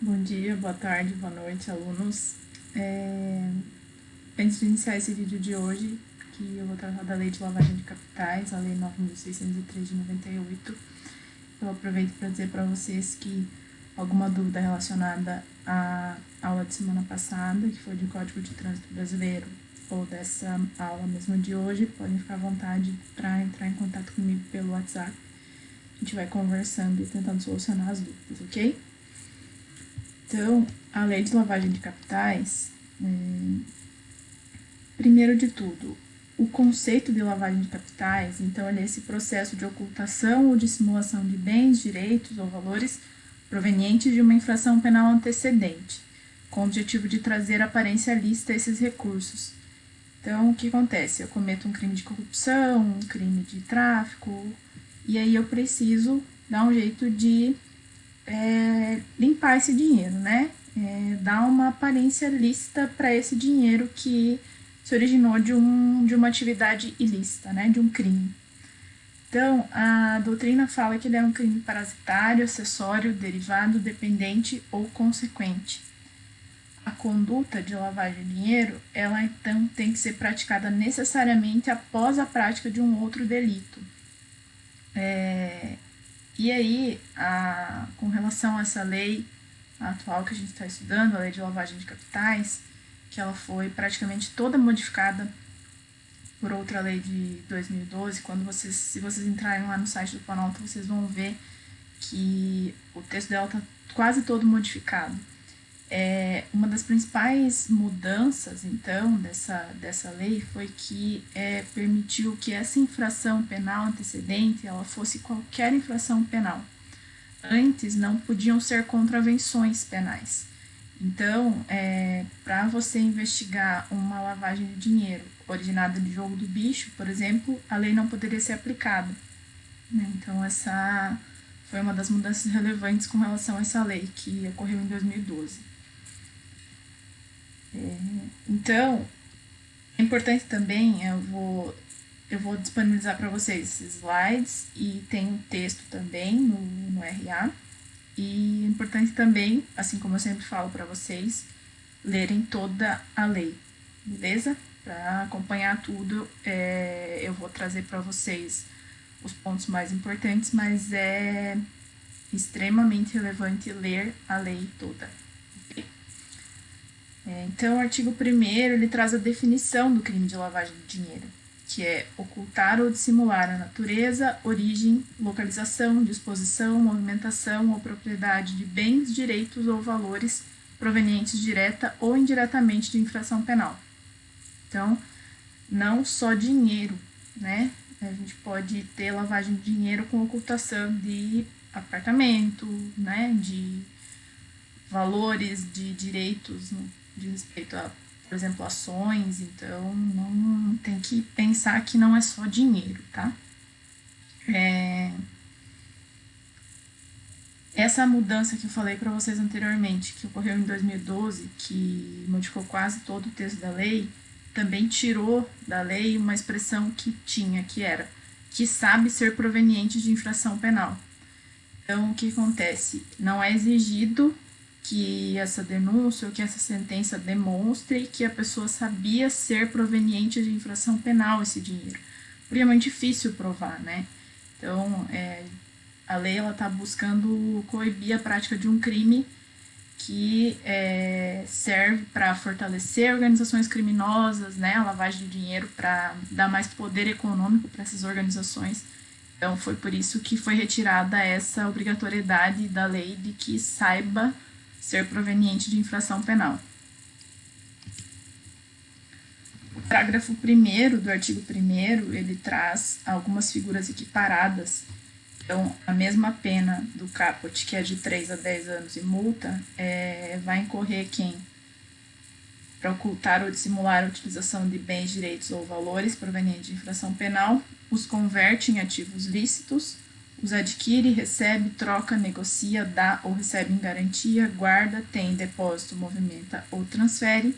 Bom dia, boa tarde, boa noite, alunos. Antes de iniciar esse vídeo de hoje, que eu vou tratar da Lei de Lavagem de Capitais, a Lei 9.603 de 98, eu aproveito para dizer para vocês que alguma dúvida relacionada à aula de semana passada, que foi de Código de Trânsito Brasileiro, ou dessa aula mesmo de hoje, podem ficar à vontade para entrar em contato comigo pelo WhatsApp. A gente vai conversando e tentando solucionar as dúvidas, ok? Então, a Lei de Lavagem de Capitais, primeiro de tudo, o conceito de lavagem de capitais, então, é nesse processo de ocultação ou dissimulação de bens, direitos ou valores provenientes de uma infração penal antecedente, com o objetivo de trazer aparência lícita a esses recursos. Então, o que acontece? Eu cometo um crime de corrupção, um crime de tráfico, e aí eu preciso dar um jeito de limpar esse dinheiro, né? Dar uma aparência lícita para esse dinheiro que se originou de uma atividade ilícita, né? De um crime. Então, a doutrina fala que ele é um crime parasitário, acessório, derivado, dependente ou consequente. A conduta de lavagem de dinheiro, ela então tem que ser praticada necessariamente após a prática de um outro delito. E aí, com relação a essa lei atual que a gente está estudando, a lei de lavagem de capitais, que ela foi praticamente toda modificada por outra lei de 2012, se vocês entrarem lá no site do Planalto, vocês vão ver que o texto dela está quase todo modificado. Uma das principais mudanças, então, dessa lei foi que permitiu que essa infração penal antecedente ela fosse qualquer infração penal. Antes não podiam ser contravenções penais. Então, para você investigar uma lavagem de dinheiro originada de jogo do bicho, por exemplo, a lei não poderia ser aplicada. Então, essa foi uma das mudanças relevantes com relação a essa lei que ocorreu em 2012. Então, é importante também, eu vou disponibilizar para vocês esses slides e tem um texto também no RA. E é importante também, assim como eu sempre falo para vocês, lerem toda a lei, beleza? Para acompanhar tudo, eu vou trazer para vocês os pontos mais importantes, mas é extremamente relevante ler a lei toda. Então, o artigo 1º, ele traz a definição do crime de lavagem de dinheiro, que é ocultar ou dissimular a natureza, origem, localização, disposição, movimentação ou propriedade de bens, direitos ou valores provenientes direta ou indiretamente de infração penal. Então, não só dinheiro, né? A gente pode ter lavagem de dinheiro com ocultação de apartamento, né? De valores, de direitos, né? De respeito a, por exemplo, ações. Então, não tem que pensar que não é só dinheiro, tá? Essa mudança que eu falei para vocês anteriormente, que ocorreu em 2012, que modificou quase todo o texto da lei, também tirou da lei uma expressão que tinha, que era que sabe ser proveniente de infração penal. Então, o que acontece? Não é exigido que essa denúncia ou que essa sentença demonstre que a pessoa sabia ser proveniente de infração penal esse dinheiro. Porque é muito difícil provar, né? Então, a lei está buscando coibir a prática de um crime que serve para fortalecer organizações criminosas, né? A lavagem de dinheiro para dar mais poder econômico para essas organizações. Então, foi por isso que foi retirada essa obrigatoriedade da lei de que saiba ser proveniente de infração penal. O parágrafo 1º do artigo 1º, ele traz algumas figuras equiparadas. Então, a mesma pena do caput, que é de 3 a 10 anos e multa, vai incorrer quem? Para ocultar ou dissimular a utilização de bens, direitos ou valores provenientes de infração penal, os converte em ativos lícitos, os adquire, recebe, troca, negocia, dá ou recebe em garantia, guarda, tem, depósito, movimenta ou transfere,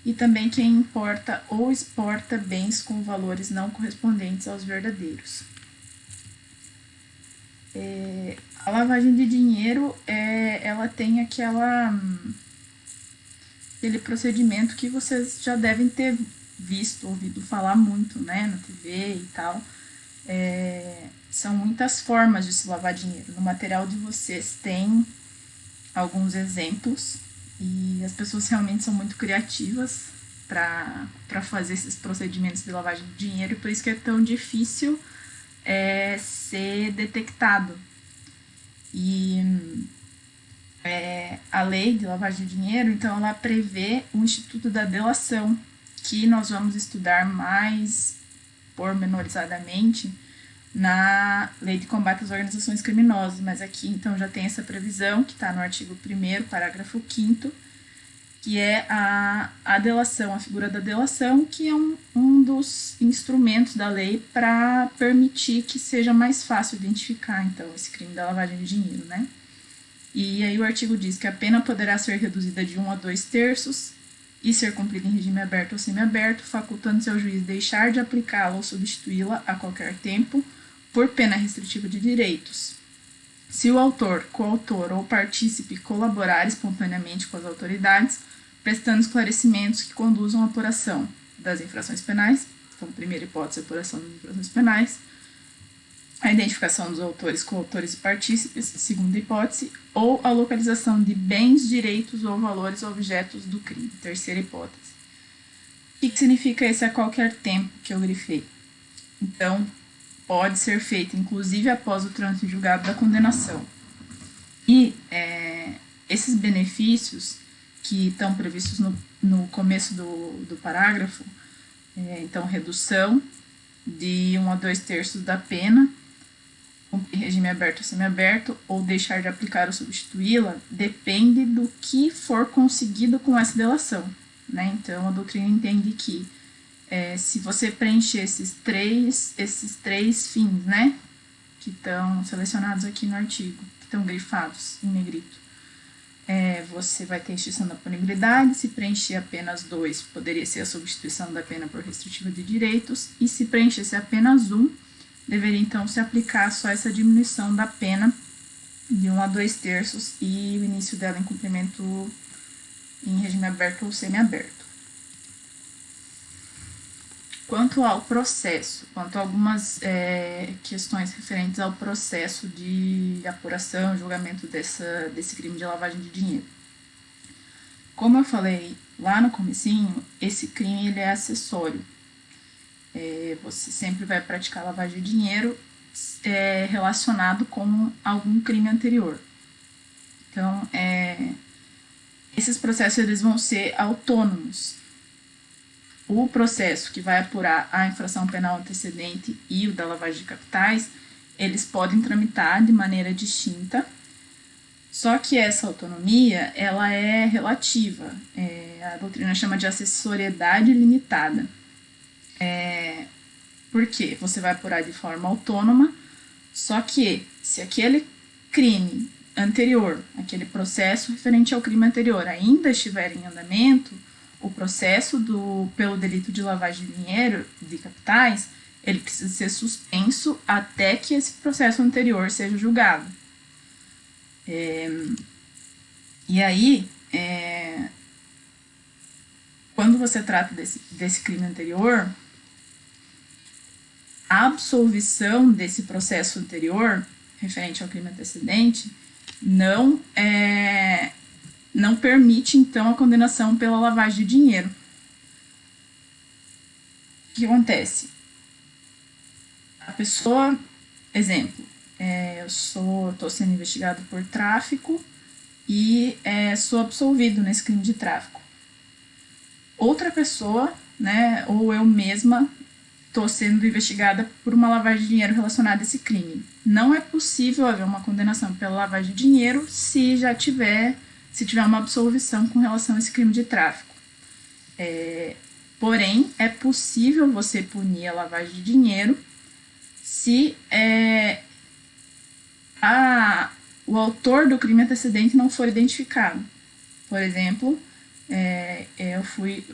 e também quem importa ou exporta bens com valores não correspondentes aos verdadeiros. A lavagem de dinheiro, ela tem aquele procedimento que vocês já devem ter visto, ouvido falar muito, né, na TV e tal. São muitas formas de se lavar dinheiro. No material de vocês tem alguns exemplos e as pessoas realmente são muito criativas para fazer esses procedimentos de lavagem de dinheiro e por isso que é tão difícil ser detectado. E a lei de lavagem de dinheiro, então, ela prevê o Instituto da Delação, que nós vamos estudar mais pormenorizadamente na Lei de Combate às Organizações Criminosas, mas aqui, então, já tem essa previsão, que está no artigo 1º, parágrafo 5º, que é a delação, a figura da delação, que é um dos instrumentos da lei para permitir que seja mais fácil identificar, então, esse crime da lavagem de dinheiro, né? E aí o artigo diz que a pena poderá ser reduzida de 1 a 2/3 e ser cumprida em regime aberto ou semiaberto, facultando-se ao juiz deixar de aplicá-la ou substituí-la a qualquer tempo por pena restritiva de direitos. Se o autor, coautor ou partícipe colaborar espontaneamente com as autoridades, prestando esclarecimentos que conduzam à apuração das infrações penais, como primeira hipótese, a apuração das infrações penais, a identificação dos autores, coautores e partícipes, segunda hipótese, ou a localização de bens, direitos ou valores ou objetos do crime, terceira hipótese. O que significa esse a qualquer tempo que eu grifei? Então, pode ser feito, inclusive após o trânsito julgado da condenação. E esses benefícios que estão previstos no começo do parágrafo, então, redução de 1 a 2/3 da pena, cumprir regime aberto ou semiaberto, ou deixar de aplicar ou substituí-la, depende do que for conseguido com essa delação, né? Então, a doutrina entende que se você preencher esses três fins, né, que estão selecionados aqui no artigo, que estão grifados em negrito, você vai ter extinção da punibilidade. Se preencher apenas 2, poderia ser a substituição da pena por restritiva de direitos, e se preenchesse apenas 1, deveria então se aplicar só essa diminuição da pena de 1 a 2/3 e o início dela em cumprimento em regime aberto ou semiaberto. Quanto ao processo, quanto a algumas questões referentes ao processo de apuração e julgamento desse crime de lavagem de dinheiro. Como eu falei lá no comecinho, esse crime ele é acessório. Você sempre vai praticar lavagem de dinheiro relacionado com algum crime anterior. Então, esses processos eles vão ser autônomos. O processo que vai apurar a infração penal antecedente e o da lavagem de capitais, eles podem tramitar de maneira distinta, só que essa autonomia ela é relativa. A doutrina chama de acessoriedade limitada. Por quê? Você vai apurar de forma autônoma, só que se aquele crime anterior, aquele processo referente ao crime anterior ainda estiver em andamento, o processo pelo delito de lavagem de dinheiro, de capitais, ele precisa ser suspenso até que esse processo anterior seja julgado. E aí, quando você trata desse crime anterior, a absolvição desse processo anterior, referente ao crime antecedente, não permite, então, a condenação pela lavagem de dinheiro. O que acontece? A pessoa, exemplo, eu estou sendo investigado por tráfico e sou absolvido nesse crime de tráfico. Outra pessoa, né, ou eu mesma, estou sendo investigada por uma lavagem de dinheiro relacionada a esse crime. Não é possível haver uma condenação pela lavagem de dinheiro se tiver uma absolvição com relação a esse crime de tráfico. Porém, é possível você punir a lavagem de dinheiro se o autor do crime antecedente não for identificado. Por exemplo, eu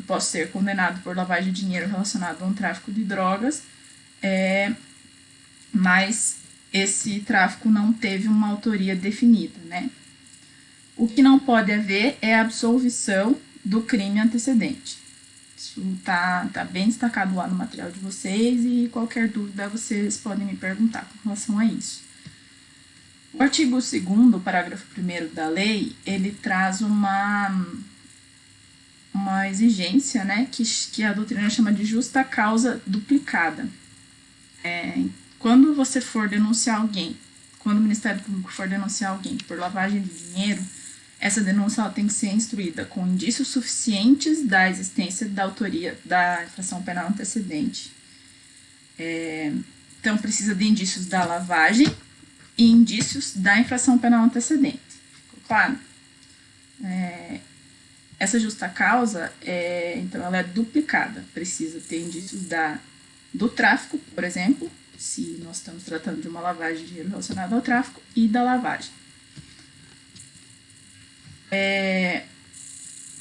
posso ser condenado por lavagem de dinheiro relacionado a um tráfico de drogas, mas esse tráfico não teve uma autoria definida, né? O que não pode haver é a absolvição do crime antecedente. Isso tá bem destacado lá no material de vocês e qualquer dúvida vocês podem me perguntar com relação a isso. O artigo 2º, parágrafo 1º da lei, ele traz uma exigência, né, que a doutrina chama de justa causa duplicada. Quando você for denunciar alguém, quando o Ministério Público for denunciar alguém por lavagem de dinheiro, essa denúncia ela tem que ser instruída com indícios suficientes da existência da autoria da infração penal antecedente. Então, precisa de indícios da lavagem e indícios da infração penal antecedente. Ficou claro? Essa justa causa, então, ela é duplicada. Precisa ter indícios do tráfico, por exemplo, se nós estamos tratando de uma lavagem de dinheiro relacionada ao tráfico, e da lavagem.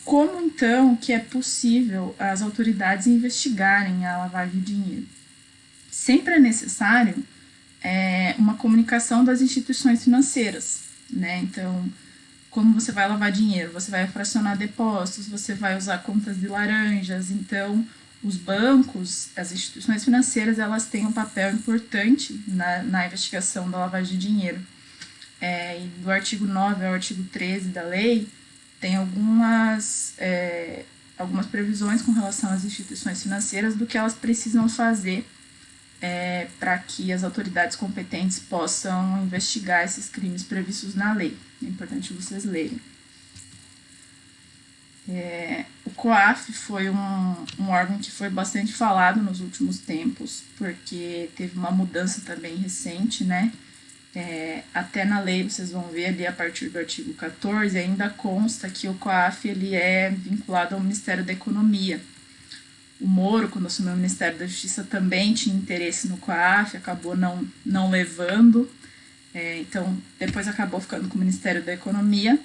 Como, então, que é possível as autoridades investigarem a lavagem de dinheiro? Sempre é necessário uma comunicação das instituições financeiras, né? Então, como você vai lavar dinheiro? Você vai fracionar depósitos, você vai usar contas de laranjas. Então, os bancos, as instituições financeiras, elas têm um papel importante na investigação da lavagem de dinheiro. E do artigo 9 ao artigo 13 da lei, tem algumas previsões com relação às instituições financeiras do que elas precisam fazer para que as autoridades competentes possam investigar esses crimes previstos na lei. É importante vocês lerem. O COAF foi um órgão que foi bastante falado nos últimos tempos, porque teve uma mudança também recente, né? Até na lei, vocês vão ver ali a partir do artigo 14, ainda consta que o COAF ele é vinculado ao Ministério da Economia. O Moro, quando assumiu o Ministério da Justiça, também tinha interesse no COAF, acabou não levando. Então, depois acabou ficando com o Ministério da Economia,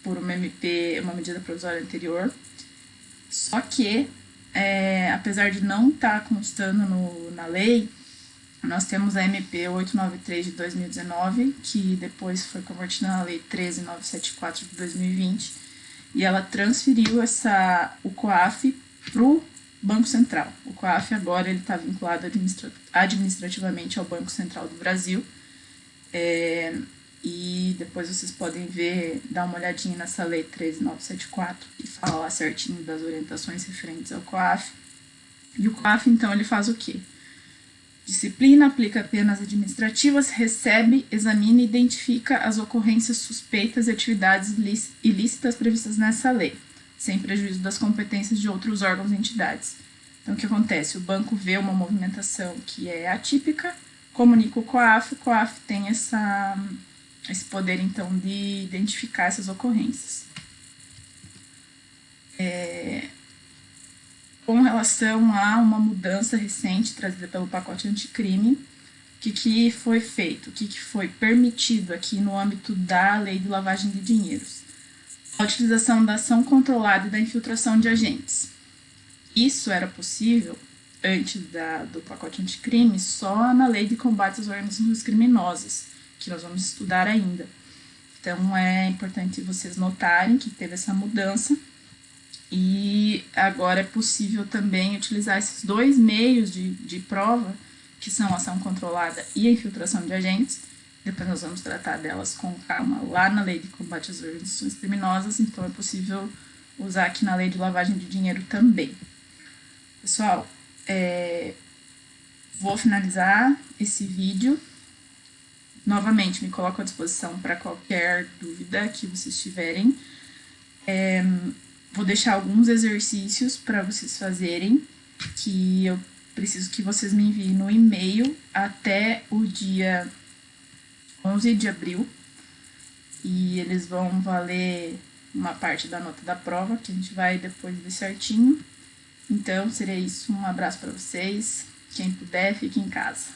por uma medida provisória anterior. Só que, apesar de não estar constando na lei, nós temos a MP 893 de 2019, que depois foi convertida na Lei 13974 de 2020, e ela transferiu o COAF para o Banco Central. O COAF agora está vinculado administrativamente ao Banco Central do Brasil, e depois vocês podem dar uma olhadinha nessa Lei 13974, que fala lá certinho das orientações referentes ao COAF. E o COAF, então, ele faz o quê? Disciplina, aplica penas administrativas, recebe, examina e identifica as ocorrências suspeitas e atividades ilícitas previstas nessa lei, sem prejuízo das competências de outros órgãos e entidades. Então, o que acontece? O banco vê uma movimentação que é atípica, comunica o COAF tem esse poder, então, de identificar essas ocorrências. Com relação a uma mudança recente trazida pelo pacote anticrime, o que foi feito? O que foi permitido aqui no âmbito da lei de lavagem de dinheiros? A utilização da ação controlada e da infiltração de agentes. Isso era possível, antes do pacote anticrime, só na lei de combate aos organismos criminosos, que nós vamos estudar ainda. Então, é importante vocês notarem que teve essa mudança, e agora é possível também utilizar esses dois meios de prova, que são a ação controlada e a infiltração de agentes. Depois nós vamos tratar delas com calma lá na lei de combate às organizações criminosas, então é possível usar aqui na lei de lavagem de dinheiro também. Pessoal, vou finalizar esse vídeo. Novamente, me coloco à disposição para qualquer dúvida que vocês tiverem. Vou deixar alguns exercícios para vocês fazerem, que eu preciso que vocês me enviem no e-mail até o dia 11 de abril. E eles vão valer uma parte da nota da prova, que a gente vai depois ver certinho. Então, seria isso. Um abraço para vocês. Quem puder, fique em casa.